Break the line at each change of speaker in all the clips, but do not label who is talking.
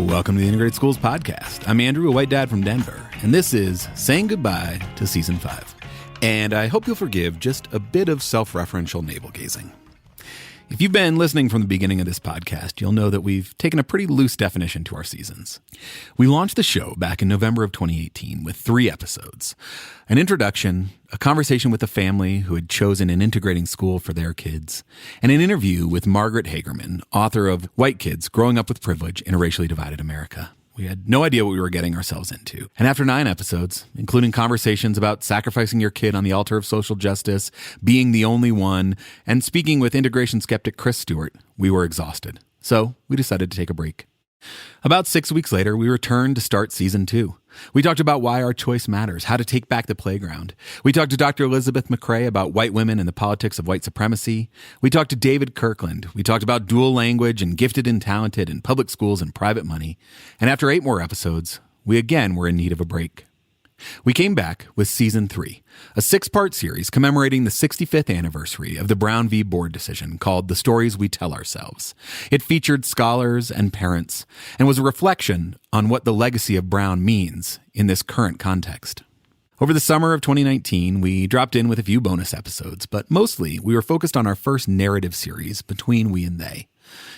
Welcome to the Integrated Schools Podcast. I'm Andrew, a white dad from Denver, and this is saying goodbye to Season 5. And I hope you'll forgive just a bit of self-referential navel-gazing. If you've been listening from the beginning of this podcast, you'll know that we've taken a pretty loose definition to our seasons. We launched the show back in November of 2018 with 3 episodes. An introduction, a conversation with a family who had chosen an integrating school for their kids, and an interview with Margaret Hagerman, author of White Kids Growing Up with Privilege in a Racially Divided America. We had no idea what we were getting ourselves into. And after 9 episodes, including conversations about sacrificing your kid on the altar of social justice, being the only one, and speaking with integration skeptic Chris Stewart, we were exhausted. So we decided to take a break. About 6 weeks later, we returned to start Season 2. We talked about why our choice matters, how to take back the playground. We talked to Dr. Elizabeth McCrae about white women and the politics of white supremacy. We talked to David Kirkland. We talked about dual language and gifted and talented in public schools and private money. And after 8 more episodes, we again were in need of a break. We came back with Season 3, a 6-part series commemorating the 65th anniversary of the Brown v. Board decision called The Stories We Tell Ourselves. It featured scholars and parents and was a reflection on what the legacy of Brown means in this current context. Over the summer of 2019, we dropped in with a few bonus episodes, but mostly we were focused on our first narrative series, Between We and They.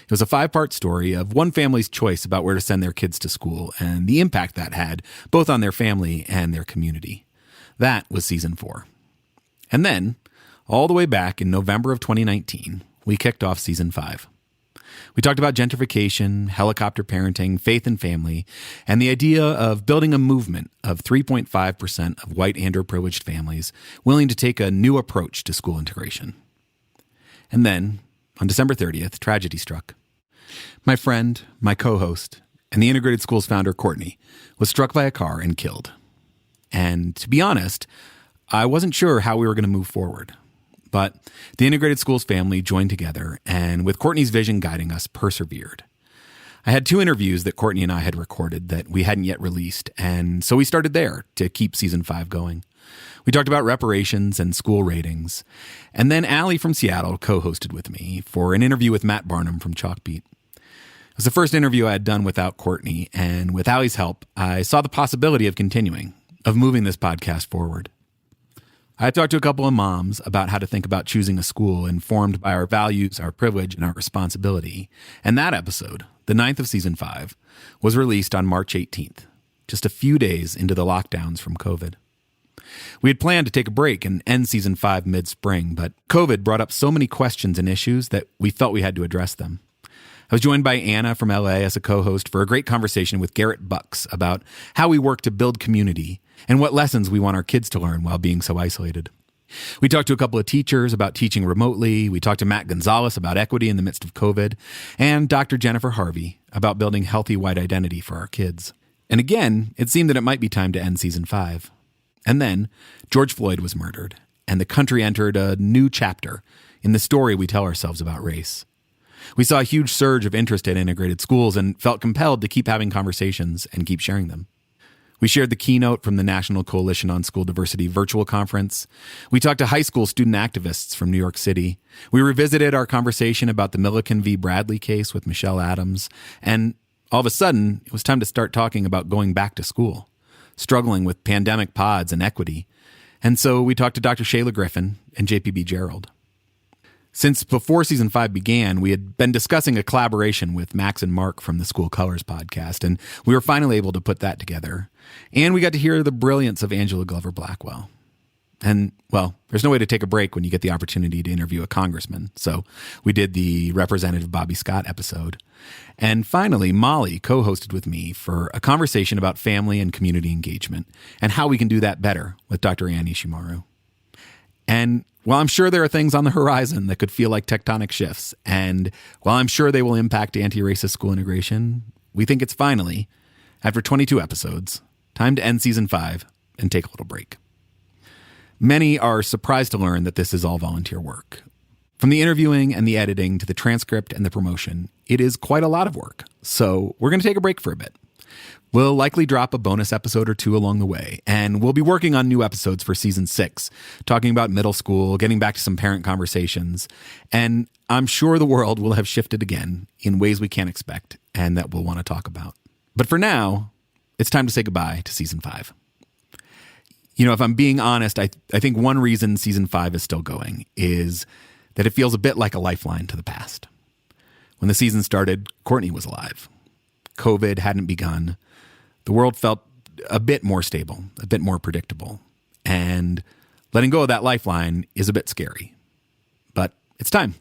It was a 5-part story of one family's choice about where to send their kids to school and the impact that had both on their family and their community. That was Season 4. And then, all the way back in November of 2019, we kicked off Season 5. We talked about gentrification, helicopter parenting, faith and family, and the idea of building a movement of 3.5% of white underprivileged families willing to take a new approach to school integration. And then, on December 30th, tragedy struck. My friend, my co-host, and the Integrated Schools founder, Courtney, was struck by a car and killed. And to be honest, I wasn't sure how we were going to move forward. But the Integrated Schools family joined together and, with Courtney's vision guiding us, persevered. I had 2 interviews that Courtney and I had recorded that we hadn't yet released, and so we started there to keep Season 5 going. We talked about reparations and school ratings. And then Allie from Seattle co-hosted with me for an interview with Matt Barnum from Chalkbeat. It was the first interview I had done without Courtney, and with Allie's help, I saw the possibility of continuing, of moving this podcast forward. I talked to a couple of moms about how to think about choosing a school informed by our values, our privilege, and our responsibility. And that episode, the 9th of Season 5, was released on March 18th, just a few days into the lockdowns from COVID. We had planned to take a break and end Season 5 mid-spring, but COVID brought up so many questions and issues that we felt we had to address them. I was joined by Anna from LA as a co-host for a great conversation with Garrett Bucks about how we work to build community and what lessons we want our kids to learn while being so isolated. We talked to a couple of teachers about teaching remotely. We talked to Matt Gonzalez about equity in the midst of COVID, and Dr. Jennifer Harvey about building healthy white identity for our kids. And again, it seemed that it might be time to end Season 5. And then George Floyd was murdered, and the country entered a new chapter in the story we tell ourselves about race. We saw a huge surge of interest in integrated schools and felt compelled to keep having conversations and keep sharing them. We shared the keynote from the National Coalition on School Diversity virtual conference. We talked to high school student activists from New York City. We revisited our conversation about the Milliken v. Bradley case with Michelle Adams. And all of a sudden, it was time to start talking about going back to school, struggling with pandemic pods and equity. And so we talked to Dr. Shayla Griffin and JPB Gerald. Since before Season 5 began, we had been discussing a collaboration with Max and Mark from the School Colors podcast, and we were finally able to put that together. And we got to hear the brilliance of Angela Glover Blackwell. And, well, there's no way to take a break when you get the opportunity to interview a congressman. So we did the Representative Bobby Scott episode. And finally, Molly co-hosted with me for a conversation about family and community engagement and how we can do that better with Dr. Ann Ishimaru. And while I'm sure there are things on the horizon that could feel like tectonic shifts, and while I'm sure they will impact anti-racist school integration, we think it's finally, after 22 episodes, time to end Season 5 and take a little break. Many are surprised to learn that this is all volunteer work. From the interviewing and the editing to the transcript and the promotion, it is quite a lot of work. So we're going to take a break for a bit. We'll likely drop a bonus episode or 2 along the way, and we'll be working on new episodes for Season 6, talking about middle school, getting back to some parent conversations, and I'm sure the world will have shifted again in ways we can't expect and that we'll want to talk about. But for now, it's time to say goodbye to season 5. If I'm being honest, I think one reason season 5 is still going is that it feels a bit like a lifeline to the past. When the season started, Courtney was alive. COVID hadn't begun. The world felt a bit more stable, a bit more predictable. And letting go of that lifeline is a bit scary. But it's time.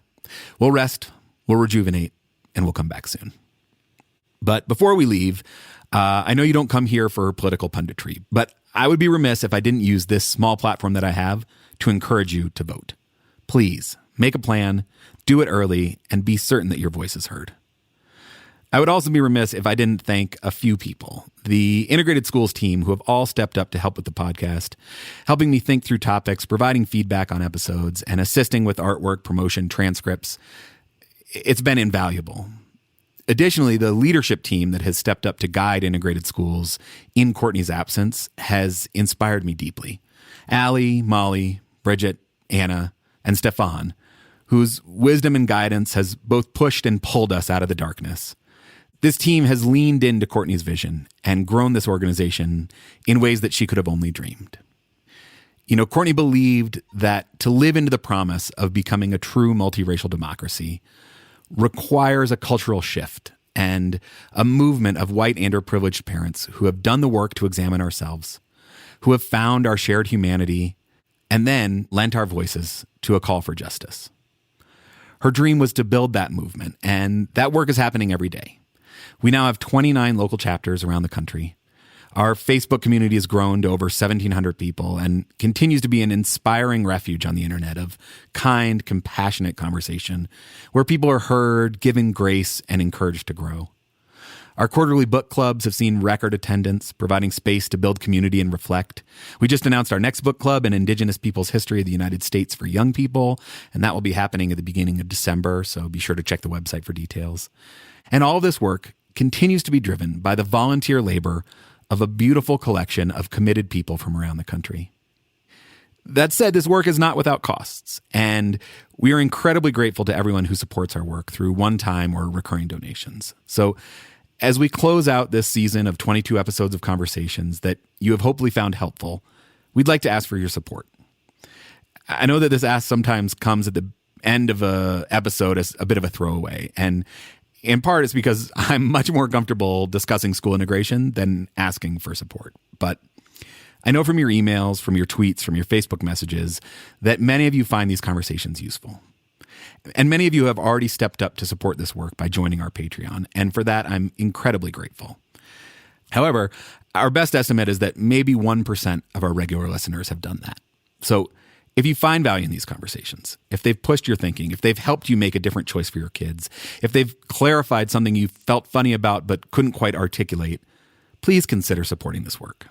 We'll rest, we'll rejuvenate, and we'll come back soon. But before we leave, I know you don't come here for political punditry, but I would be remiss if I didn't use this small platform that I have to encourage you to vote. Please, make a plan, do it early, and be certain that your voice is heard. I would also be remiss if I didn't thank a few people. The Integrated Schools team who have all stepped up to help with the podcast, helping me think through topics, providing feedback on episodes, and assisting with artwork, promotion, transcripts. It's been invaluable. Additionally, the leadership team that has stepped up to guide Integrated Schools in Courtney's absence has inspired me deeply. Allie, Molly, Bridget, Anna, and Stefan, whose wisdom and guidance has both pushed and pulled us out of the darkness. This team has leaned into Courtney's vision and grown this organization in ways that she could have only dreamed. Courtney believed that to live into the promise of becoming a true multiracial democracy requires a cultural shift and a movement of white underprivileged parents who have done the work to examine ourselves, who have found our shared humanity, and then lent our voices to a call for justice. Her dream was to build that movement, and that work is happening every day. We now have 29 local chapters around the country. Our Facebook community has grown to over 1,700 people and continues to be an inspiring refuge on the internet of kind, compassionate conversation where people are heard, given grace, and encouraged to grow. Our quarterly book clubs have seen record attendance, providing space to build community and reflect. We just announced our next book club in Indigenous Peoples' History of the United States for young people, and that will be happening at the beginning of December, so be sure to check the website for details. And all this work continues to be driven by the volunteer labor of a beautiful collection of committed people from around the country. That said, this work is not without costs, and we are incredibly grateful to everyone who supports our work through one-time or recurring donations. So as we close out this season of 22 episodes of conversations that you have hopefully found helpful, we'd like to ask for your support. I know that this ask sometimes comes at the end of an episode as a bit of a throwaway, and in part, it's because I'm much more comfortable discussing school integration than asking for support. But I know from your emails, from your tweets, from your Facebook messages, that many of you find these conversations useful. And many of you have already stepped up to support this work by joining our Patreon. And for that, I'm incredibly grateful. However, our best estimate is that maybe 1% of our regular listeners have done that. So if you find value in these conversations, if they've pushed your thinking, if they've helped you make a different choice for your kids, if they've clarified something you felt funny about but couldn't quite articulate, please consider supporting this work.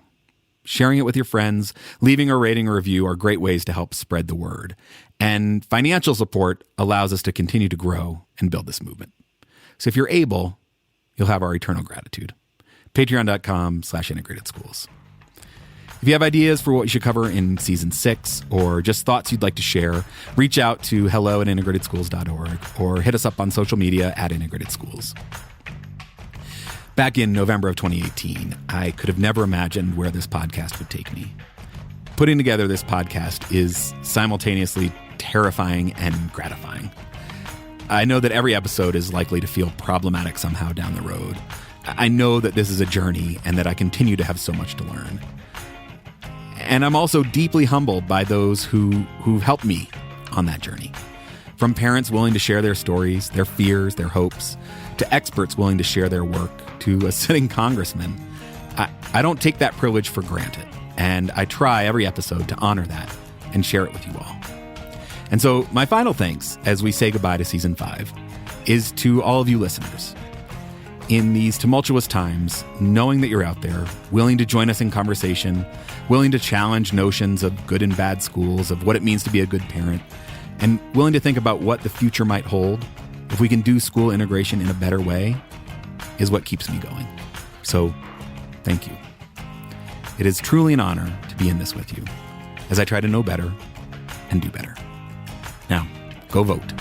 Sharing it with your friends, leaving a rating or review are great ways to help spread the word. And financial support allows us to continue to grow and build this movement. So if you're able, you'll have our eternal gratitude. Patreon.com/IntegratedSchools. If you have ideas for what we should cover in season 6 or just thoughts you'd like to share, reach out to hello@integratedschools.org or hit us up on social media @IntegratedSchools. Back in November of 2018, I could have never imagined where this podcast would take me. Putting together this podcast is simultaneously terrifying and gratifying. I know that every episode is likely to feel problematic somehow down the road. I know that this is a journey and that I continue to have so much to learn. And I'm also deeply humbled by those who've helped me on that journey. From parents willing to share their stories, their fears, their hopes, to experts willing to share their work, to a sitting congressman. I don't take that privilege for granted, and I try every episode to honor that and share it with you all. And so my final thanks as we say goodbye to season 5 is to all of you listeners. In these tumultuous times, knowing that you're out there, willing to join us in conversation, willing to challenge notions of good and bad schools, of what it means to be a good parent, and willing to think about what the future might hold, if we can do school integration in a better way, is what keeps me going. So, thank you. It is truly an honor to be in this with you, as I try to know better and do better. Now, go vote.